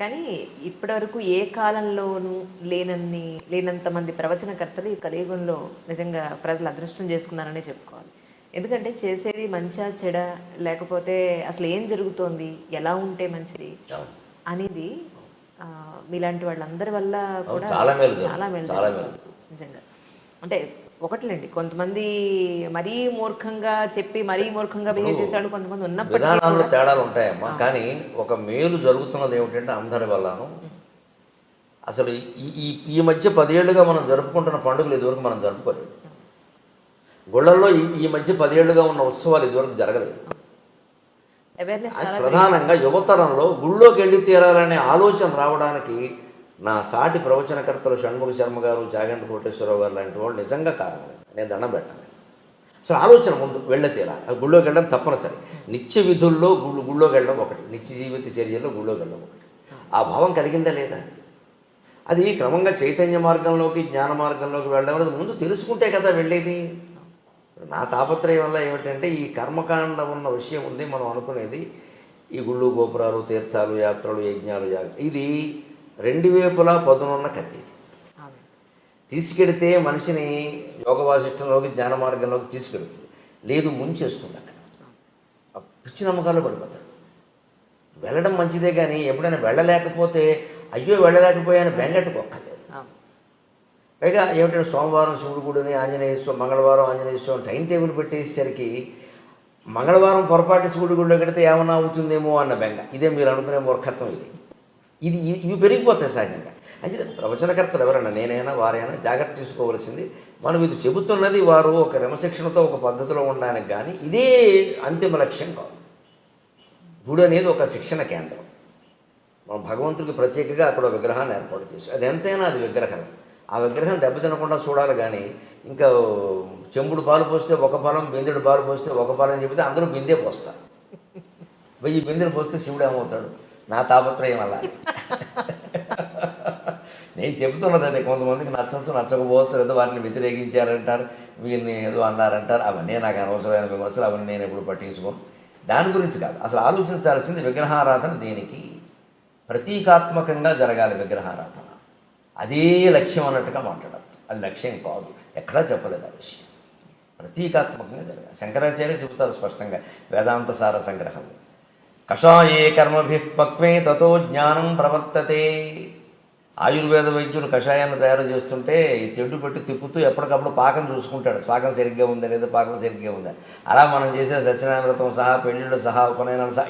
కానీ ఇప్పటివరకు ఏ కాలంలోనూ లేనంత మంది ప్రవచనకర్తలు ఈ కలియుగంలో నిజంగా ప్రజలు అదృష్టం చేసుకున్నారనే చెప్పుకోవాలి. ఎందుకంటే చేసేది మంచా చెడ, లేకపోతే అసలు ఏం జరుగుతోంది, ఎలా ఉంటే మంచిది అనేది మీలాంటి వాళ్ళందరి వల్ల కూడా చాలా మేలు నిజంగా. అంటే ఒకట్లేండి, కొంతమంది మరీ మూర్ఖంగా చెప్పి మరీ మూర్ఖంగా బిహేవ్ చేశాడు, కొంతమంది విధానాల్లో తేడాలు ఉంటాయమ్మా. కానీ ఒక మేలు జరుగుతున్నది ఏమిటంటే అందరి వల్లను. అసలు ఈ మధ్య 10 ఏళ్ళుగా మనం జరుపుకుంటున్న పండుగలు ఇదివరకు మనం జరుపుకోలేదు. గుళ్ళల్లో ఈ మధ్య 10 ఏళ్ళుగా ఉన్న ఉత్సవాలు ఇదివరకు జరగలేదు. ప్రధానంగా యువతరంలో గుళ్ళోకి వెళ్ళి తీరాలనే ఆలోచన రావడానికి నా సాటి ప్రవచనకర్తలు షణ్ముఖ శర్మ గారు, చాగంటి కోటేశ్వరరావు గారు లాంటి వాళ్ళు నిజంగా కారణం. నేను దండం పెట్టాలి. అసలు ఆలోచన ముందు వెళ్ళ తీరా, గుళ్ళోకి వెళ్ళడం తప్పనిసరి. నిత్య విధుల్లో గుళ్ళోకి వెళ్ళడం ఒకటి, నిత్య జీవిత చర్యల్లో గుళ్ళోకి వెళ్ళడం ఒకటి. ఆ భావం కలిగిందా లేదా? అది క్రమంగా చైతన్య మార్గంలోకి, జ్ఞాన మార్గంలోకి వెళ్ళడం అనేది ముందు తెలుసుకుంటే కదా వెళ్ళేది. నా తాపత్రయం వల్ల ఏమిటంటే ఈ కర్మకాండ ఉన్న విషయం ఉంది. మనం అనుకునేది ఈ గుళ్ళు, గోపురాలు, తీర్థాలు, యాత్రలు, యజ్ఞాలు, ఇది 2 వైపులా పదునున్న కత్తి. తీసుకెడితే మనిషిని యోగ వాసిష్టంలోకి, జ్ఞాన మార్గంలోకి తీసుకెడుతుంది. లేదు, ముంచేస్తుంది. అక్కడ పిచ్చి నమ్మకాలు పడిపోతాడు. వెళ్ళడం మంచిదే, కానీ ఎప్పుడైనా వెళ్ళలేకపోతే అయ్యో వెళ్ళలేకపోయాను బెంగట్టుకోక్కర్లేదు. పైగా ఏమిటంటే సోమవారం శివుడు గుడిని, ఆంజనేయ స్వామి, మంగళవారం ఆంజనేయ స్వామి టైం టేబుల్ పెట్టేసరికి మంగళవారం పొరపాటు శివుడి గుడిలో కడితే ఏమన్నా అవుతుందేమో అన్న బెంగ. ఇదే మీరు అనుకునే మూర్ఖత్వం. ఇవి పెరిగిపోతాయి సహజంగా. అంటే ప్రవచనకర్తలు ఎవరైనా, నేనైనా వారైనా జాగ్రత్త తీసుకోవలసింది, మనం ఇది చెబుతున్నది వారు ఒక క్రమశిక్షణతో ఒక పద్ధతిలో ఉండడానికి, కానీ ఇదే అంతిమ లక్ష్యం కాదు. గుడి అనేది ఒక శిక్షణ కేంద్రం. మనం భగవంతుడికి ప్రత్యేకంగా అక్కడ విగ్రహాన్ని ఏర్పాటు చేసి, అది ఎంతైనా అది విగ్రహం. ఆ విగ్రహం దెబ్బతినకుండా చూడాలి. కానీ ఇంకా చెంబుడు పాలు పోస్తే ఒక పాలం, బిందెడు పాలు పోస్తే ఒక పాలం చెబితే అందరూ బిందె పోస్తారు. 1000 బిందెలు పోస్తే శివుడు ఏమవుతాడు? నా తాపత్రయం వల్ల. నేను చెబుతున్నది అదే. కొంతమందికి నచ్చచ్చు, నచ్చకపోవచ్చు, లేదా వారిని వ్యతిరేకించారంటారు, వీరిని ఏదో అన్నారంటారు. అవన్నీ నాకు అనవసరమైన విమర్శలు, అవన్నీ నేను ఎప్పుడు పట్టించుకోను. దాని గురించి కాదు అసలు ఆలోచించాల్సింది. విగ్రహారాధన దేనికి? ప్రతీకాత్మకంగా జరగాలి విగ్రహారాధన. అదే లక్ష్యం అన్నట్టుగా మాట్లాడాలి. అది లక్ష్యం కాదు, ఎక్కడా చెప్పలేదు ఆ విషయం. ప్రతీకాత్మకంగా జరగాలి. శంకరాచార్య చెబుతారు స్పష్టంగా వేదాంత సార సంగ్రహం. కషాయే కర్మభి పక్వే తతో జ్ఞానం ప్రవర్తతే. ఆయుర్వేద వైద్యులు కషాయాన్ని తయారు చేస్తుంటే ఈ తెడ్డు పెట్టి తిప్పుతూ ఎప్పటికప్పుడు పాకం చూసుకుంటాడు. పాకం సరిగ్గా ఉందా లేదా, పాకం సరిగ్గా ఉందా. అలా మనం చేసే సత్యనారాయణ వ్రతం సహా, పెళ్ళిళ్ళు సహా, ఉపనయనాలు సహా,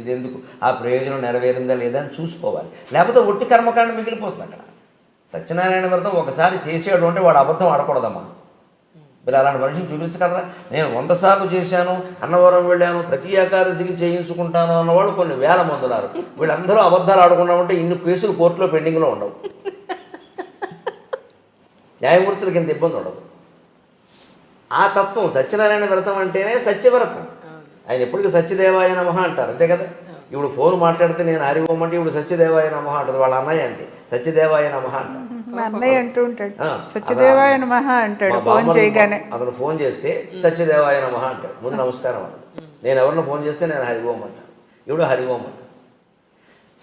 ఇదెందుకు ఆ ప్రయోజనం నెరవేరిందా లేదా అని చూసుకోవాలి. లేకపోతే ఒట్టి కర్మకాండ మిగిలిపోతుంది అక్కడ. సత్యనారాయణ వ్రతం ఒకసారి చేసాడు అంటే వాడు అబద్ధం ఆడకూడదమ్మా. మీరు అలాంటి మనిషిని చూపించగలరా? నేను 100 సార్లు చేశాను, అన్నవరం వెళ్ళాను, ప్రతి ఏకాదశికి చేయించుకుంటాను అన్నవాళ్ళు కొన్ని వేల మంది ఉన్నారు. వీళ్ళందరూ అబద్ధాలు ఆడకుండా ఉంటే ఇన్ని కేసులు కోర్టులో పెండింగ్లో ఉండవు. న్యాయమూర్తులకి ఇంత ఇబ్బంది ఉండదు. ఆ తత్వం సత్యనారాయణ వ్రతం అంటేనే సత్యవ్రతం. ఆయన ఎప్పటికీ సత్యదేవాయ నమః అంటారు, అంతే కదా. ఇప్పుడు ఫోన్ మాట్లాడితే నేను హరి ఓం అంటే ఇప్పుడు సత్యదేవాయ నమః అంటుంది. వాళ్ళ అన్నయ్య అంతే, సత్యదేవాయ నమః అంటారు. అన్నయ్య అంటూ ఉంటాడు, సత్యదేవాయ నమః అంటాడు. ఫోన్ చేయగానే అతను ఫోన్ చేస్తే సత్యదేవాయ నమః అంటాడు. ముందు నమస్కారం అంటాడు. నేను ఎవరిని ఫోన్ చేస్తే నేను హరి ఓం అంటాను, ఇప్పుడు హరి ఓం అంటాడు.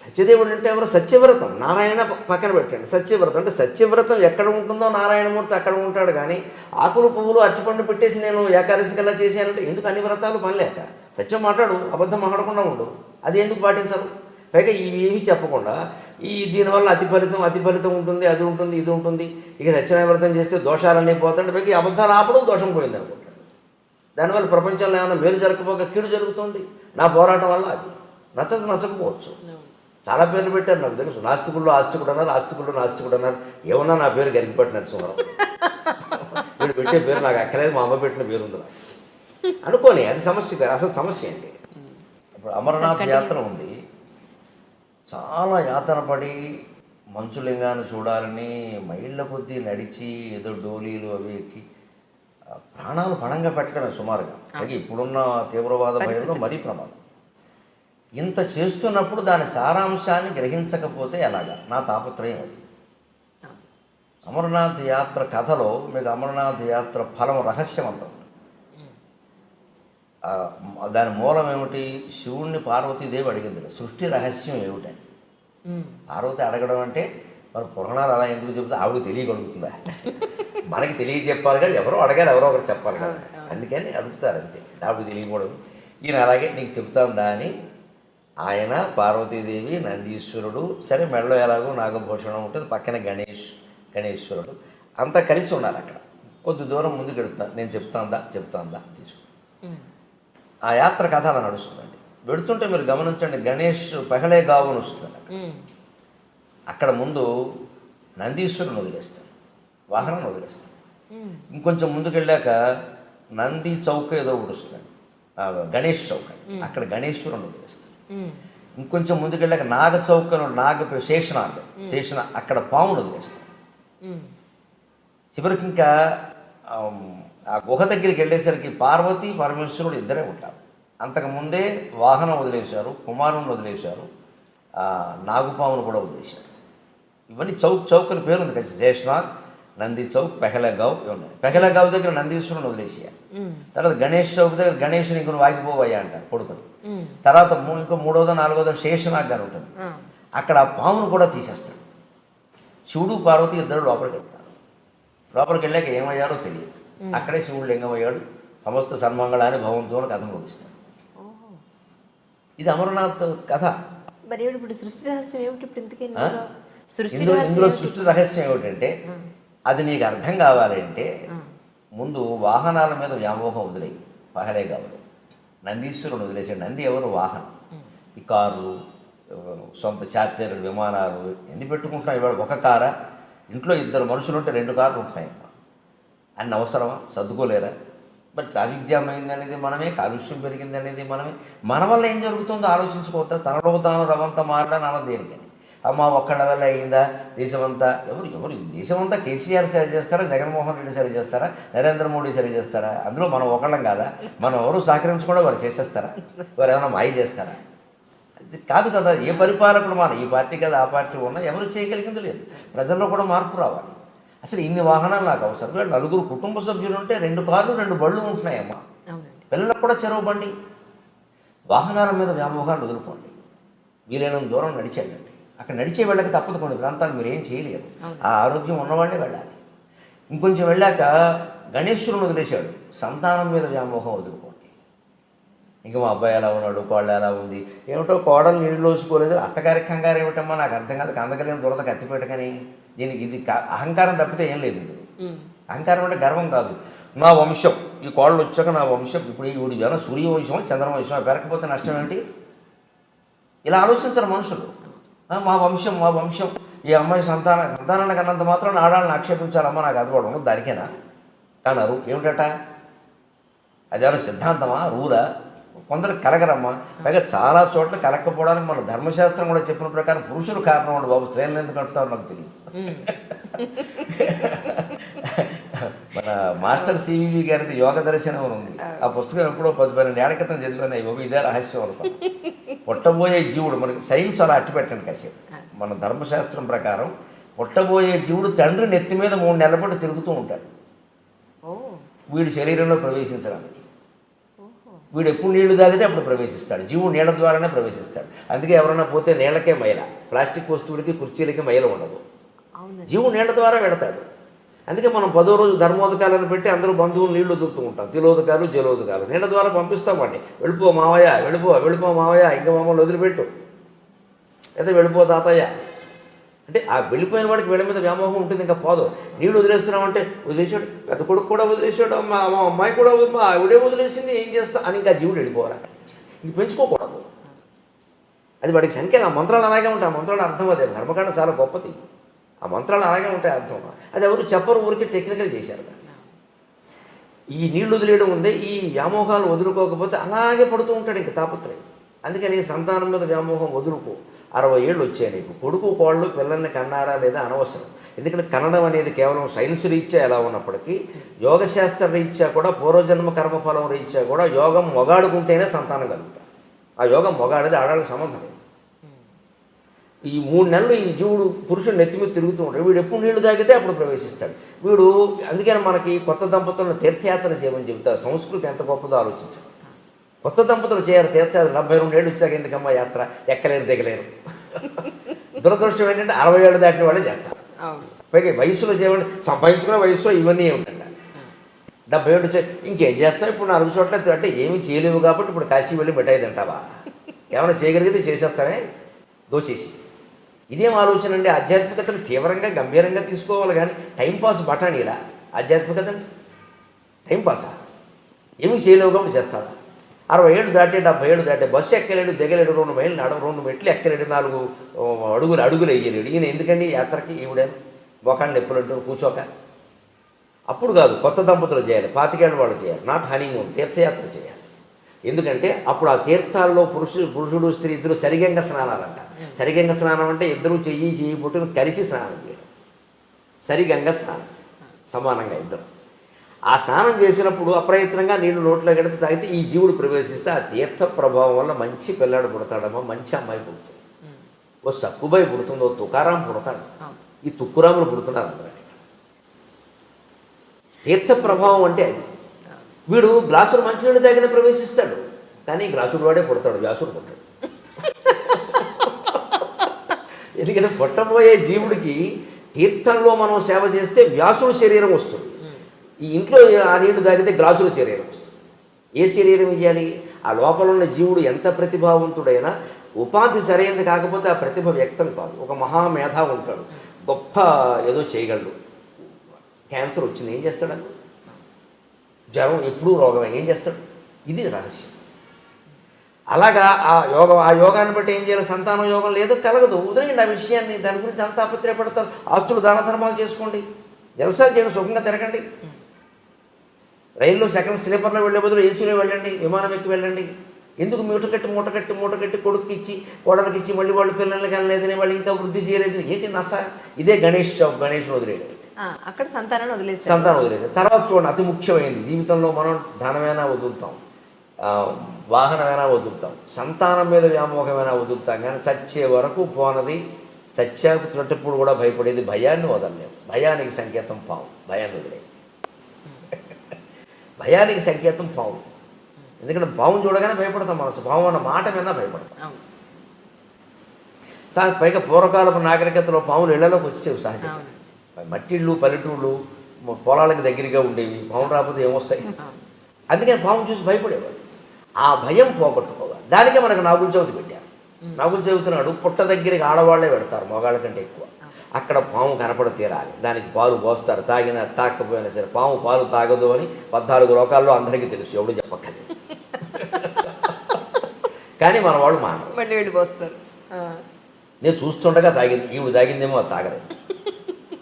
సత్యదేవుడు అంటే ఎవరు? సత్యవ్రతం. నారాయణ పక్కన పెట్టండి. సత్యవ్రతం అంటే సత్యవ్రతం ఎక్కడ ఉంటుందో నారాయణమూర్తి అక్కడ ఉంటాడు. కానీ ఆకులు పువ్వులు అరటిపండు పెట్టేసి నేను ఏకాదశికల్లా చేశానంటే ఎందుకు? అన్ని వ్రతాలు పని లేక. సత్యం మాట్లాడు, అబద్ధం మాట్లాడకుండా ఉండు. అది ఎందుకు పాటించరు? పైగా ఇవేమీ చెప్పకుండా దీనివల్ల అతి ఫలితం ఉంటుంది, అది ఉంటుంది, ఇది ఉంటుంది. ఇక సత్యనారాయణ వ్రతం చేస్తే దోషాలన్నీ పోతాయి. పైగా అబద్ధాలు ఆపడం దోషం పోయింది అనుకుంటాడు. దానివల్ల ప్రపంచంలో ఏమైనా మేలు జరగకపోక కీడు జరుగుతుంది. నా పోరాటం వల్ల అది నచ్చకపోవచ్చు. చాలా పేర్లు పెట్టారు నాకు తెలుసు. నాస్తికుల్లో ఆస్తికుడు అన్నారు, ఆస్తికుల్లో నాస్తికుడు అన్నారు. ఏమన్నా నా పేరు గరికిపట్టి నరసింహరావు. వీడు పెట్టే పేరు నాకు అక్కలేదు, మా అమ్మ పెట్టిన పేరు ఉంది అనుకోని. అది సమస్య కాదు, అసలు సమస్య ఏంటి? ఇప్పుడు అమరనాథ్ యాత్ర ఉంది. చాలా యాతన పడి మంచులింగాన్ని చూడాలని మైళ్ళ కొద్దీ నడిచి ఏదో డోలీలు అవి ఎక్కి ప్రాణాలు పణంగా పెట్టడమే సుమారుగా. అలాగే ఇప్పుడున్న తీవ్రవాద భయంలో మరీ ప్రమాదం. ఇంత చేస్తున్నప్పుడు దాని సారాంశాన్ని గ్రహించకపోతే ఎలాగా? నా తాపత్రయం అది. అమరనాథ్ యాత్ర కథలో మీకు అమరనాథ్ యాత్ర ఫలం రహస్యం అంటాం. దాని మూలం ఏమిటి? శివుణ్ణి పార్వతీదేవి అడిగింది, సృష్టి రహస్యం ఏమిటని. పార్వతి అడగడం అంటే మన పురాణాలు అలా ఎందుకు చెబుతా ఆవిడ తెలియగలుగుతుందా? మనకి తెలియజెప్పాలి కానీ ఎవరో అడగాలి, ఎవరో ఒకరు చెప్పాలి కదా, అందుకని అడుగుతారు అంతే. ఆవిడ తెలియకూడదు. ఈయన అలాగే నీకు చెప్తాందా అని ఆయన, పార్వతీదేవి, నందీశ్వరుడు, సరే మెడలో ఎలాగో నాగభూషణం ఉంటుంది, పక్కన గణేశ్వరుడు అంతా కలిసి ఉన్నారు అక్కడ. కొద్ది దూరం ముందుకు వెళుతాను, నేను చెప్తాందా తీసుకు. ఆ యాత్ర కథ అలా నడుస్తుందండి. వెళుతుంటే మీరు గమనించండి, గణేష్ పెహలే గావును వస్తుంది. అక్కడ ముందు నందీశ్వరుని వదిలేస్తాను, వాహనాన్ని వదిలేస్తాను. ఇంకొంచెం ముందుకు వెళ్ళాక నంది చౌక ఏదో ఒకటి వస్తుంది, గణేష్ చౌక, అక్కడ గణేశ్వరుని వదిలేస్తాను. ఇంకొంచెం ముందుకు వెళ్ళాక నాగ చౌక, శేషనాగ్ అక్కడ పామును వదిలేస్తాను. చివరికి ఇంకా ఆ గుహ దగ్గరికి వెళ్ళేసరికి పార్వతి పరమేశ్వరుడు ఇద్దరే ఉంటారు. అంతకుముందే వాహనం వదిలేశారు, కుమారుని వదిలేశారు, నాగుపామును కూడా వదిలేశారు. ఇవన్నీ చౌక్ అని పేరు ఉంది కదా, శేషనాగ్, నంది చౌక్, పెహలగావ్ ఉన్నాయి. పెహలగావ్ దగ్గర నందీశ్వరుని వదిలేసేయాలి. తర్వాత గణేష్ చౌక్ దగ్గర గణేషుని ఇంకొన్ని వాగిపోవయ్యా అంటారు కొడుకుని. తర్వాత ఇంకో మూడోదో నాలుగోదో శేషనాగ్ అని ఉంటుంది, అక్కడ ఆ పామును కూడా తీసేస్తాడు. శివుడు పార్వతి ఇద్దరు లోపలికి వెళ్తారు. లోపలికి వెళ్ళాక ఏమయ్యారో తెలియదు. అక్కడే శివుడు లింగమయ్యాడు. సమస్త సన్మంగళాన్ని భవంతో కథ ముగిస్తాడు. ఇది అమరనాథ్ కథ. మరి ఇప్పుడు సృష్టి రహస్యం ఏమిటి? ఇప్పుడు ఇందులో సృష్టి రహస్యం ఏమిటంటే, అది నీకు అర్థం కావాలంటే ముందు వాహనాల మీద వ్యామోహం వదిలేయి. పహలే కావాలి, నందీశ్వరుని వదిలేసాడు. నంది ఎవరు? వాహనం. ఈ కార్లు, సొంత చార్టర్లు, విమానాలు ఎన్ని పెట్టుకుంటున్నాం ఇవాళ? ఒక కారా? ఇంట్లో ఇద్దరు మనుషులు ఉంటే 2 కార్లు ఉంటున్నాయమ్మా. అన్ని అవసరమా? సర్దుకోలేరా? మరి ట్రాఫిక్ జామ్ అయిందనేది మనమే, కాలుష్యం పెరిగిందనేది మనమే. మన వల్ల ఏం జరుగుతుందో ఆలోచించుకోవద్దా? తనలో తాను రవంతా మారడానికి అన్నది దేనికని? అమ్మ ఒక్కళ్ళ వల్ల అయిందా? దేశమంతా ఎవరు దేశమంతా కేసీఆర్ సరి చేస్తారా, జగన్మోహన్ రెడ్డి సరి చేస్తారా, నరేంద్ర మోడీ సరి చేస్తారా? అందులో మనం ఒకళ్ళం కాదా? మనం ఎవరు సహకరించకుండా వారు చేసేస్తారా? వారు ఏమైనా మాయ చేస్తారా? కాదు కదా. ఏ పరిపాలకుడు మన ఈ పార్టీ కదా ఆ పార్టీ ఉన్నా ఎవరు చేయగలిగింది లేదు. ప్రజల్లో కూడా మార్పు రావాలి. అసలు ఇన్ని వాహనాలు నాకు అవసరం లేదు. 4 కుటుంబ సభ్యులు ఉంటే 2 కార్లు 2 బళ్ళు ఉంటున్నాయమ్మా. పిల్లలకు కూడా చెరువు బండి. వాహనాల మీద వ్యామోహాన్ని వదులుకోండి. వీలైనంత దూరం నడిచేయండి. అక్కడ నడిచే వెళ్ళక తప్పదు. కొన్ని ప్రాంతాలు మీరు ఏం చేయలేరు. ఆ ఆరోగ్యం ఉన్నవాళ్ళే వెళ్ళాలి. ఇంకొంచెం వెళ్ళాక గణేశ్వరుని వదిలేశాడు. సంతానం మీద వ్యామోహం వదులుకోండి. ఇంకా మా అబ్బాయి ఎలా ఉన్నాడు, కోళ్ళు ఎలా ఉంది, ఏమిటో కోడలు నీళ్ళు లోసుకోలేదు, అత్తగారి కంగారు ఏమిటమ్మా నాకు అర్థం కాదు. కందకలేని దొరద కత్తిపెట్టకని. దీనికి ఇది అహంకారం తప్పితే ఏం లేదు. ఇందులో అహంకారం అంటే గర్వం కాదు. నా వంశం, ఈ కోళ్ళు వచ్చాక నా వంశం, ఇప్పుడు ఈవిడి జన సూర్యవంశమో చంద్రవంశమో పెరగకపోతే నష్టం ఏంటి? ఇలా ఆలోచించరు మనుషులు. మా వంశం ఈ అమ్మాయి సంతానాన్ని కన్నంత మాత్రం ఆడాలని ఆక్షేపించాలమ్మా, నాకు అది కూడా ఉండదు దానికేనా అన్నారు. ఏమిటట? అదేమన్నా సిద్ధాంతమా, రూలా? కొందరికి కలగరమ్మా. పైగా చాలా చోట్ల కలగకపోవడానికి మన ధర్మశాస్త్రం కూడా చెప్పిన ప్రకారం పురుషులు కారణం అండి బాబు. స్త్రీలను ఎందుకు అంటున్నారు నాకు తెలియదు. మన మాస్టర్ సివివి గారిది యోగ దర్శనం అని ఉంది. ఆ పుస్తకం ఎప్పుడో 10-12 ఏళ్ల క్రితం చదివాను. బాబు ఇదే రహస్యం అనుకో. పుట్టబోయే జీవుడు, మనకి సైన్స్ అలా అట్టి పెట్టండి కాసేపు. మన ధర్మశాస్త్రం ప్రకారం పుట్టబోయే జీవుడు తండ్రి నెత్తి మీద 3 నెలల పాటు తిరుగుతూ ఉంటాడు వీడి శరీరంలో ప్రవేశించడానికి. వీడు ఎప్పుడు నీళ్లు తాగితే అప్పుడు ప్రవేశిస్తాడు. జీవుడు నీళ్ళ ద్వారానే ప్రవేశిస్తాడు. అందుకే ఎవరైనా పోతే నీళ్ళకే మైల, ప్లాస్టిక్ వస్తువులకి కుర్చీలకి మైల ఉండదు. జీవుడు నీళ్ళ ద్వారా వెళతాడు. అందుకే మనం 10వ రోజు ధర్మోదకాలను పెట్టి అందరూ బంధువులు నీళ్లు వదులుతూ ఉంటాం. తిలోదకాలు, జలోదకాలు నీళ్ళ ద్వారా పంపిస్తామండి. వెళ్ళిపో మావయ్య, వెళ్ళిపో మావయ్య, ఇంకా మమ్మల్ని వదిలిపెట్టు, అయితే వెళ్ళిపో తాతయ్య అంటే ఆ వెళ్ళిపోయిన వాడికి వీళ్ళ మీద వ్యామోహం ఉంటుంది. ఇంకా పోదు. నీళ్ళు వదిలేస్తున్నామంటే వదిలేసాడు, పెద్ద కొడుకు కూడా వదిలేసాడు, మా అమ్మాయి కూడా మా ఆవిడే వదిలేసింది, ఏం చేస్తా అని ఇంకా జీవుడు వెళ్ళిపోవాలి. ఇంక పెంచుకోకూడదు. అది వాడికి సంఖ్య. ఆ మంత్రాలు అలాగే ఉంటాయి. ఆ మంత్రాలు అర్థం అదే. కర్మకాండ చాలా గొప్పది. ఆ మంత్రాలు అలాగే ఉంటాయి అర్థం. అది ఎవరు చెప్పరు, ఊరికి టెక్నికల్ చేశారు. ఈ నీళ్లు వదిలేయడం ఉంది. ఈ వ్యామోహాలు వదులుకోకపోతే అలాగే పడుతూ ఉంటాడు ఇంక తాపత్రయం. అందుకని సంతానం మీద వ్యామోహం వదులుకో. 60 ఏళ్ళు వచ్చాయి నీకు. కొడుకు కోళ్ళు పిల్లల్ని కన్నారా లేదా అనవసరం. ఎందుకంటే కనడం అనేది కేవలం సైన్స్ రీత్యా ఎలా ఉన్నప్పటికీ యోగశాస్త్ర రీత్యా కూడా, పూర్వజన్మ కర్మఫలం రీత్యా కూడా యోగం మొగాడుకుంటేనే సంతానం కలుగుతారు. ఆ యోగం మొగాడిది ఆడాళ్ళకి సంబంధం లేదు. ఈ 3 నెలలు ఈ జీవుడు పురుషుడు నెత్తి మీద తిరుగుతూ ఉంటాడు. వీడు ఎప్పుడు నీళ్లు తాగితే అప్పుడు ప్రవేశిస్తాడు వీడు. అందుకని మనకి కొత్త దంపతులను తీర్థయాత్ర చేయమని చెబుతారు. సంస్కృతి ఎంత గొప్పదో ఆలోచించారు. కొత్త దంపతులు చేయాలి తీర్థయాత్ర. 72 ఏళ్ళు వచ్చాక ఎందుకమ్మా యాత్ర? ఎక్కలేరు దిగలేరు. దురదృష్టం ఏంటంటే 60 ఏళ్ళు దాటిన వాళ్ళే చేస్తారు. అవును. పైగా వయసులో చేయమంటే సంపాదించుకునే వయసులో ఇవన్నీ ఏమిటంట 70 ఏళ్ళు ఇంకేం చేస్తావు ఇప్పుడు 4 చోట్ల అంటే ఏమీ చేయలేవు కాబట్టి ఇప్పుడు కాశీ వెళ్ళి మిఠాయి తింటావా? ఏమైనా చేయగలిగితే చేసేస్తానే దోచేసి. ఇదేం ఆలోచన అండి? ఆధ్యాత్మికతను తీవ్రంగా గంభీరంగా తీసుకోవాలి కానీ టైంపాస్ బఠానీలా ఆధ్యాత్మికతని టైంపాసా? ఏమీ చేయలేవు కాబట్టి చేస్తావా? 60 ఏళ్ళు దాటే 70 ఏళ్ళు దాటే బస్సు ఎక్కలేడు, దిగలేడు, 2 మైళ్ళు 2 మెట్లు ఎక్కలేడు, 4 అడుగులు వేయలేడు. ఈయన ఎందుకండి యాత్రకి? ఈవిడ మొఖాన్ని నొప్పులు అంటారు కూర్చోక. అప్పుడు కాదు, కొత్త దంపతులు చేయాలి, 25 ఏళ్ళ వాళ్ళు చేయాలి, నాట్ హనీమూన్, తీర్థయాత్ర చేయాలి. ఎందుకంటే అప్పుడు ఆ తీర్థాల్లో పురుషుడు స్త్రీ ఇద్దరు సరిగంగ స్నానాలంట. సరిగంగ స్నానం అంటే ఇద్దరు చెయ్యి పుట్టును కలిసి స్నానం చేయడం, సరిగంగ స్నానం, సమానంగా ఇద్దరు. ఆ స్నానం చేసినప్పుడు అప్రయత్నంగా నీళ్లు నోట్లో గడితే తాగితే ఈ జీవుడు ప్రవేశిస్తే ఆ తీర్థ ప్రభావం వల్ల మంచి పిల్లాడు పుడతాడమ్మా, మంచి అమ్మాయి పుడుతుంది. ఓ సక్కుబాయి పుడుతుంది, ఓ తుకారాం పుడతాడు. ఈ తుక్కురాములు పుడుతున్నారు అందరూ. తీర్థ ప్రభావం అంటే అది. వీడు గ్లాసులు మంచినీళ్ళు తాగిన ప్రవేశిస్తాడు, కానీ గ్లాసుడు వాడే పుడతాడు, వ్యాసుడు పుట్టాడు. ఎందుకంటే పుట్టబోయే జీవుడికి తీర్థంలో మనం సేవ చేస్తే వ్యాసుడు శరీరం వస్తుంది. ఈ ఇంట్లో ఆ నీళ్లు తాగితే గ్లాసుల శరీరం వస్తుంది. ఏ శరీరం ఇవ్వాలి? ఆ లోపల ఉన్న జీవుడు ఎంత ప్రతిభావంతుడైనా ఉపాధి సరైనది కాకపోతే ఆ ప్రతిభ వ్యక్తం కాదు. ఒక మహామేధా ఉంటాడు, గొప్ప ఏదో చేయగలడు, క్యాన్సర్ వచ్చింది ఏం చేస్తాడు? జ్వరం ఎప్పుడూ రోగమే, ఏం చేస్తాడు? ఇది రహస్యం. అలాగా ఆ యోగాన్ని బట్టి ఏం చేయాలి? సంతానం యోగం లేదు, కలగదు, వదిలేయండి ఆ విషయాన్ని. దాని గురించి అంత తాపత్రయపడతారు. ఆస్తులు దాన ధర్మాలు చేసుకోండి, జలసాలు చేయండి, సుఖంగా తిరగండి. రైల్లో సెకండ్ స్లీపర్లో వెళ్ళే బదులు ఏసీలో వెళ్ళండి, విమానం ఎక్కి వెళ్ళండి. ఎందుకు మూటకట్టి కొడుకు ఇచ్చి కోడలకి ఇచ్చి మళ్ళీ వాళ్ళు పిల్లలకి వెళ్ళలేదని, వాళ్ళు ఇంకా వృద్ధి చేయలేదని, ఏంటి నస? ఇదే గణేష్ చౌక్, గణేష్ను వదిలేయండి, అక్కడ సంతానం వదిలేసి తర్వాత చూడండి. అతి ముఖ్యమైనది జీవితంలో మనం ధనమైనా వదులుతాం, వాహనమైనా వదులుతాం, సంతానం మీద వ్యామోహమైనా వదులుతాం, కానీ చచ్చే వరకు పోనది. చచ్చాకు చుట్టప్పుడు కూడా భయపడేది భయాన్ని వదలలేము. భయానికి సంకేతం పాము, భయాన్ని వదిలేదు. భయానికి సంకేతం పాము. ఎందుకంటే పావును చూడగానే భయపడతాం మనసు, పాము అన్న మాట విన్నా భయపడతాం. పైగా పూర్వకాలపు నాగరికతలో పాములు ఇళ్లలోకి వచ్చేవి సహజంగా. మట్టిళ్ళు, పల్లెటూళ్ళు, పొలాలకు దగ్గరగా ఉండేవి. పాము రాకపోతే ఏమొస్తాయి? అందుకని పాము చూసి భయపడేవాడు. ఆ భయం పోగొట్టుకోవాలి. దానికే మనకు నాగుల చవితి పెట్టారు. నాగుల చవితి నాడు పుట్ట దగ్గరికి ఆడవాళ్లే పెడతారు మగాళ్ళ కంటే ఎక్కువ. అక్కడ పాము కనపడ తీరాలి, దానికి పాలు పోస్తారు, తాగినా తాకపోయినా సరే. పాము పాలు తాగదు అని 14 లోకాల్లో అందరికీ తెలుసు, ఎవడు చెప్పక్కర్లేదు. కానీ మన వాళ్ళు మానవు, మళ్ళీ వెళ్ళి పోస్తారు. నేను చూస్తుండగా తాగింది, ఈవిడ తాగిందేమో అది తాగలేదు.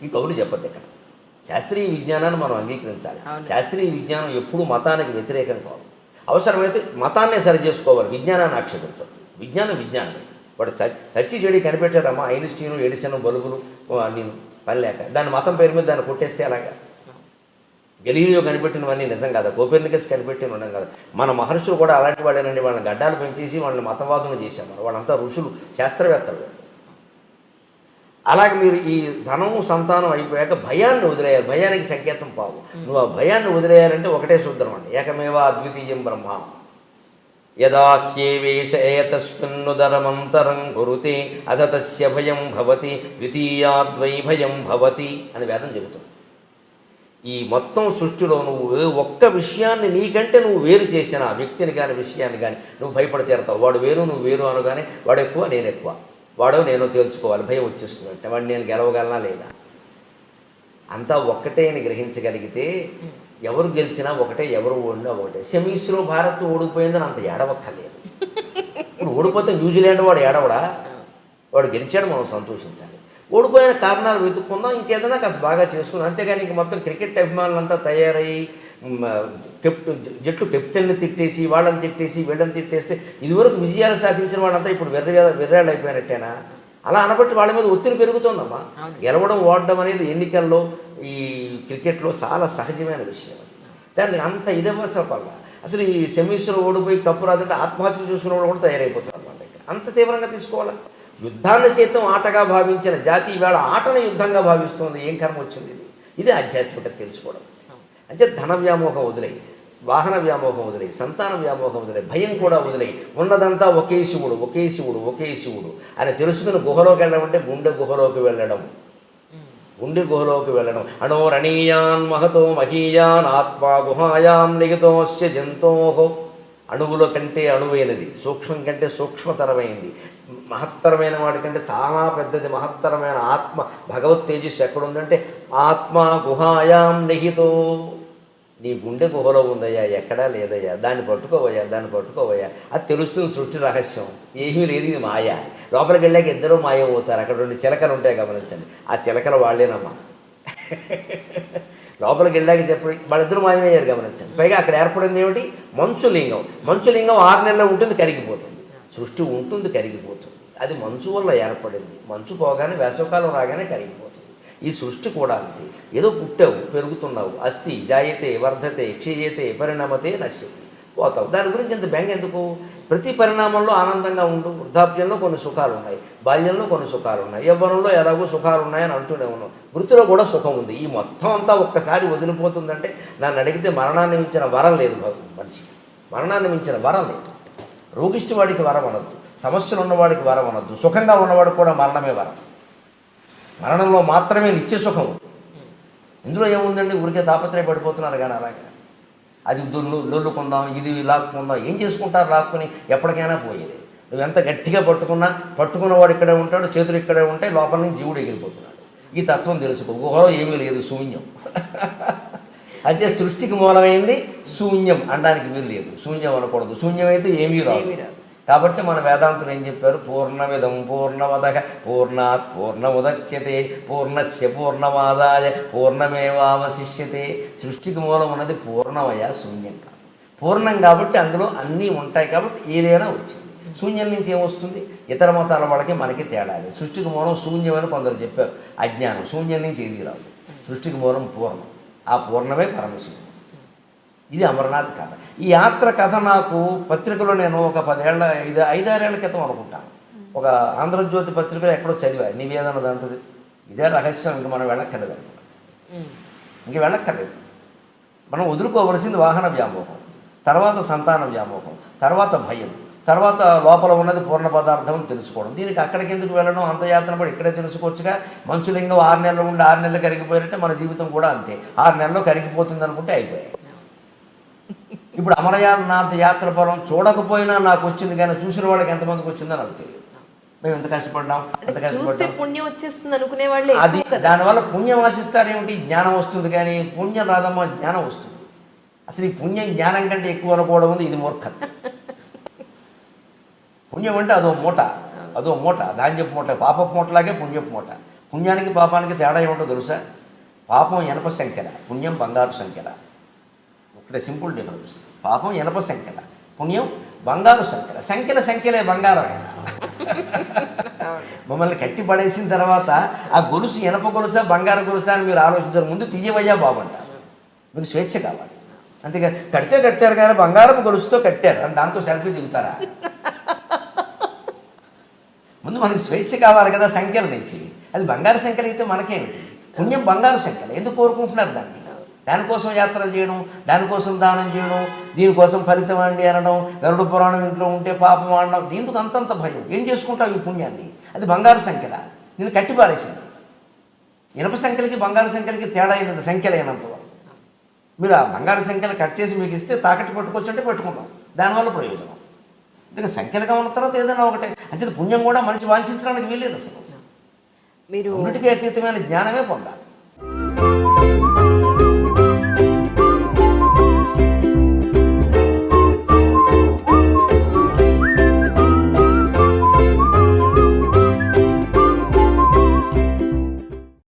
ఈ కవులు చెప్పద్దు. ఇక్కడ శాస్త్రీయ విజ్ఞానాన్ని మనం అంగీకరించాలి. శాస్త్రీయ విజ్ఞానం ఎప్పుడూ మతానికి వ్యతిరేకం కాదు. అవసరమైతే మతాన్నే సరి చేసుకోవాలి, విజ్ఞానాన్ని ఆక్షేపించదు. విజ్ఞానమే. వాడు చచ్చి చెడి కనిపెట్టాడమ్మా, ఐన్స్టీను, ఎడిసన్, బల్బులు నేను పని లేక దాని మతం పేరు మీద దాన్ని కొట్టేస్తే అలాగా. గెలీలియో కనిపెట్టినవన్నీ నిజం కదా, కోపెర్నికస్ కనిపెట్టిన ఉండడం కదా. మన మహర్షులు కూడా అలాంటి వాళ్ళేనండి. వాళ్ళని గడ్డాలు పెంచేసి వాళ్ళని మతవాదులు చేశారు. వాళ్ళంతా ఋషులు, శాస్త్రవేత్తలు. అలాగే మీరు ఈ ధనము సంతానం అయిపోయాక భయాన్ని వదిలేయాలి. భయానికి సంకేతం పావు. నువ్వు ఆ భయాన్ని వదిలేయాలంటే ఒకటే సూత్రం అండి, ఏకమేవా అద్వితీయం బ్రహ్మ. యదాఖ్యేవేష ఏతస్మిన్నుదరమంతరం కురుతే అథ తస్య భయం భవతి ద్వితీయాద్వై భయం భవతి అని వేదం చెబుతుంది. ఈ మొత్తం సృష్టిలో నువ్వు ఒక్క విషయాన్ని నీకంటే నువ్వు వేరు చేసిన వ్యక్తిని కానీ విషయాన్ని కానీ నువ్వు భయపడి తీరతావు. వాడు వేరు, నువ్వు వేరు అనగానే వాడు ఎక్కువ, నేను ఎక్కువ, వాడో నేను తేల్చుకోవాలి. భయం వచ్చేస్తుంది అంటే వాడు నేను గెలవగలనా లేదా? అంతా ఒక్కటే అని గ్రహించగలిగితే ఎవరు గెలిచినా ఒకటే, ఎవరు ఓడినా ఒకటే. సెమీస్లో భారత్ ఓడిపోయిందని అంత ఏడవక్కర్లేదు. ఇప్పుడు ఓడిపోతే న్యూజిలాండ్ వాడు ఏడవడా? వాడు గెలిచాడు, మనం సంతోషించాలి. ఓడిపోయిన కారణాలు వెతుక్కుందాం, ఇంకేదైనా కాస్త బాగా చేసుకుందాం. అంతేగాని ఇంక మొత్తం క్రికెట్ అభిమానులంతా తయారయ్యి జట్టు కెప్టెన్ని తిట్టేసి, వాళ్ళని తిట్టేసి, వీళ్ళని తిట్టేస్తే ఇదివరకు విజయాలు సాధించిన వాళ్ళంతా ఇప్పుడు వెర్రాళ్ళు అయిపోయినట్టేనా? అలా అనబట్టి వాళ్ళ మీద ఒత్తిడి పెరుగుతుందమ్మా. గెలవడం, ఓడడం అనేది ఎన్నికల్లో, ఈ క్రికెట్లో చాలా సహజమైన విషయం. దాన్ని అంత ఇదవసర వల్ల అసలు ఈ సెమీస్లో ఓడిపోయి కప్పు రాదంటే ఆత్మహత్యలు చూసుకున్న వాళ్ళు కూడా తయారైపోతున్నారు మన దగ్గర. అంత తీవ్రంగా తీసుకోవాలి. యుద్ధాన్ని సైతం ఆటగా భావించిన జాతి ఇవాళ ఆటను యుద్ధంగా భావిస్తుంది. ఏం కర్మ వచ్చింది ఇది? ఇదే ఆధ్యాత్మికత తెలుసుకోవడం. అంటే ధన వ్యామోహం వదిలేయి. వాహన వ్యామోహం వదిలే, సంతాన వ్యామోహం వదిలే, భయం కూడా వదిలే, ఉన్నదంతా ఒకే శివుడు ఒకే శివుడు ఒకే శివుడు అని తెలుసుకుని గుహలోకి వెళ్ళడం అంటే గుండె గుహలోకి వెళ్ళడం. గుండె గుహలోకి వెళ్ళడం. అణోరణీయాన్ మహతో మహీయాన్ ఆత్మా గుహాయాం నిహితోస్య జంతోహో. అణువుల కంటే అణువైనది, సూక్ష్మం కంటే సూక్ష్మతరమైంది, మహత్తరమైన వాటి కంటే చాలా పెద్దది మహత్తరమైన ఆత్మ భగవత్ తేజస్సు ఎక్కడుందంటే ఆత్మ గుహాయాం నిహితో. నీ గుండె గుహలో ఉందయ్యా, ఎక్కడా లేదయ్యా, దాన్ని పట్టుకోవయ్యా, దాన్ని పట్టుకోవయ్యా. అది తెలుస్తుంది సృష్టి రహస్యం. ఏమీ లేదు, ఇది మాయ. లోపలికి వెళ్ళాక ఇద్దరూ మాయ అవుతారు. అక్కడ 2 చిలకలు ఉంటాయి గమనించండి. ఆ చిలకలు వాళ్ళేనమ్మా. లోపలికి వెళ్ళాక చెప్పి వాళ్ళిద్దరూ మాయమయ్యారు గమనించండి. పైగా అక్కడ ఏర్పడింది ఏమిటి? మంచులింగం. మంచులింగం 6 నెలల్లో ఉంటుంది, కరిగిపోతుంది. సృష్టి ఉంటుంది, కరిగిపోతుంది. అది మంచు వల్ల ఏర్పడింది. మంచు పోగానే వేసవకాలం రాగానే కరిగిపోతుంది. ఈ సృష్టి కూడా అంతే. ఏదో పుట్టావు, పెరుగుతున్నావు, అస్థి జాయతే వర్ధతే క్షీయతే పరిణమతే నశ్యతే, పోతావు. దాని గురించి ఇంత బెంగ ఎందుకు? ప్రతి పరిణామంలో ఆనందంగా ఉండు. వృద్ధాప్యంలో కొన్ని సుఖాలు ఉన్నాయి, బాల్యంలో కొన్ని సుఖాలు ఉన్నాయి, యవ్వనంలో ఎలాగో సుఖాలు ఉన్నాయని అంటూనే ఉన్నాం. వృత్తిలో కూడా సుఖం ఉంది. ఈ మొత్తం అంతా ఒక్కసారి వదిలిపోతుందంటే నన్ను అడిగితే మరణాన్ని మించిన వరం లేదు మనిషికి. మరణాన్ని మించిన వరం లేదు. రోగిష్టి వాడికి వరం అనొద్దు, సమస్యలు ఉన్నవాడికి వరం అనొద్దు, సుఖంగా ఉన్నవాడికి కూడా మరణమే వరం. మరణంలో మాత్రమే నిత్య సుఖం. ఇందులో ఏముందండి? ఊరికే తాపత్రయపడిపోతున్నారు కానీ అలాగే. అది లొల్లుకుందాం, ఇది లాక్కుందాం, ఏం చేసుకుంటారు లాక్కుని? ఎప్పటికైనా పోయేది. నువ్వు ఎంత గట్టిగా పట్టుకున్నవాడు ఇక్కడే ఉంటాడు, చేతులు ఇక్కడే ఉంటాయి, లోపల నుంచి జీవుడు ఎగిరిపోతున్నాడు. ఈ తత్వం తెలుసుకో. గుహలో ఏమీ లేదు, శూన్యం. అయితే సృష్టికి మూలమైంది శూన్యం అనడానికి వీలు లేదు. శూన్యం అనకూడదు. శూన్యమైతే ఏమీ రాదు. కాబట్టి మన వేదాంతులు ఏం చెప్పారు? పూర్ణమిదం పూర్ణమదః పూర్ణాత్ పూర్ణముదచ్యతే పూర్ణస్య పూర్ణమాదాయ పూర్ణమేవావశిష్యతే. సృష్టికి మూలం ఉన్నది పూర్ణమయ, శూన్యం కాదు. పూర్ణం కాబట్టి అందులో అన్నీ ఉంటాయి కాబట్టి ఏదైనా వచ్చింది. శూన్యం నుంచి ఏమొస్తుంది? ఇతర మతాల వాళ్ళకి మనకి తేడాలి. సృష్టికి మూలం శూన్యమని కొందరు చెప్పారు. అజ్ఞానం. శూన్యం నుంచి ఏది రాదు. సృష్టికి మూలం పూర్ణం. ఆ పూర్ణమే పరమశివుడు. ఇది అమర్నాథ్ కథ. ఈ యాత్ర కథ నాకు పత్రికలో నేను ఒక 5-6 ఏళ్ల క్రితం అనుకుంటాను, ఒక ఆంధ్రజ్యోతి పత్రికలో ఎక్కడో చదివా. నివేదన దాంట్లో ఇదే రహస్యం. ఇంక మనం వెళ్ళక్కర్లేదు అనుకున్నాం. ఇంక వెళ్ళక్కర్లేదు. మనం వదులుకోవలసింది వాహన వ్యామోహం, తర్వాత సంతాన వ్యామోహం, తర్వాత భయం, తర్వాత లోపల ఉన్నది పూర్ణ పదార్థం తెలుసుకోవడం. దీనికి అక్కడికి ఎందుకు వెళ్ళడం? అంత యాత్ర పడి ఇక్కడే తెలుసుకోవచ్చుగా. మంచులింగం 6 నెలలు ఉండి 6 నెలలు కరిగిపోయినట్టే మన జీవితం కూడా అంతే. 6 నెలల్లో కరిగిపోతుంది అనుకుంటే అయిపోయాయి. ఇప్పుడు అమరనాథ్ యాత్ర ఫలం చూడకపోయినా నాకు వచ్చింది, కానీ చూసిన వాళ్ళకి ఎంతమందికి వచ్చిందో నాకు తెలియదు. మేము ఎంత కష్టపడ్డాం, పుణ్యం వచ్చేస్తుంది అనుకునే వాళ్ళే. అది దానివల్ల పుణ్యం ఆశిస్తారేమిటి? జ్ఞానం వస్తుంది, కానీ పుణ్యం రాదమ్మా, జ్ఞానం వస్తుంది. అసలు ఈ పుణ్యం జ్ఞానం కంటే ఎక్కువ అనుకోవడం ఉంది. ఇది మూర్ఖత్వం. పుణ్యం అంటే అదో మూట, ధాన్యపు మూట, పాపపు మూటలాగే పుణ్యపు మూట. పుణ్యానికి పాపానికి తేడా ఏమిటో తెలుసా? పాపం ఇనప సంఖ్యల, పుణ్యం బంగారు సంఖ్యల. ఒకటే సింపుల్ డిఫరెన్స్. పాపం ఇనప సంఖ్యల, పుణ్యం బంగారు సంఖ్యల. సంఖ్యలే బంగారం. మమ్మల్ని కట్టి పడేసిన తర్వాత ఆ గొలుసు ఇనప గొలుసా బంగారు గొలుసా అని మీరు ఆలోచించారు. ముందు తీయవయ్యా బాగుంటారు. మీకు స్వేచ్ఛ కావాలి. అంతేగా కట్టారు కానీ బంగారపు గొలుసుతో కట్టారు అని దాంతో సెల్ఫీ దిగుతారా? ముందు మనకి స్వేచ్ఛ కావాలి కదా సంఖ్యల నుంచి. అది బంగారు సంఖ్యలు అయితే మనకేమిటి? పుణ్యం బంగారు సంఖ్యలు. ఎందుకు కోరుకుంటున్నారు దాన్ని? దానికోసం యాత్రలు చేయడం, దానికోసం దానం చేయడం, దీనికోసం ఫలితం అండి అనడం, గరుడ పురాణం ఇంట్లో ఉంటే పాపం అనడం, దీనికి అంతంత భయం. ఏం చేసుకుంటావు ఈ పుణ్యాన్ని? అది బంగారు సంఖ్యల. నేను కట్టిపారేసింది. ఇనప సంఖ్యలకి బంగారు సంఖ్యలకి తేడా అయినది సంఖ్యలైనంత వరకు. మీరు ఆ బంగారు సంఖ్యలు కట్ చేసి మీకు ఇస్తే తాకట్టు పట్టుకోవచ్చు అంటే పెట్టుకుంటాం. దానివల్ల ప్రయోజనం. అందుకే సంఖ్యలుగా ఉన్న తర్వాత ఏదైనా ఒకటే. అంటే పుణ్యం కూడా మనిషి వాంఛించడానికి వీల్లేదు. అసలు మీరు అన్నిటికీ అతీతమైన జ్ఞానమే పొందాలి.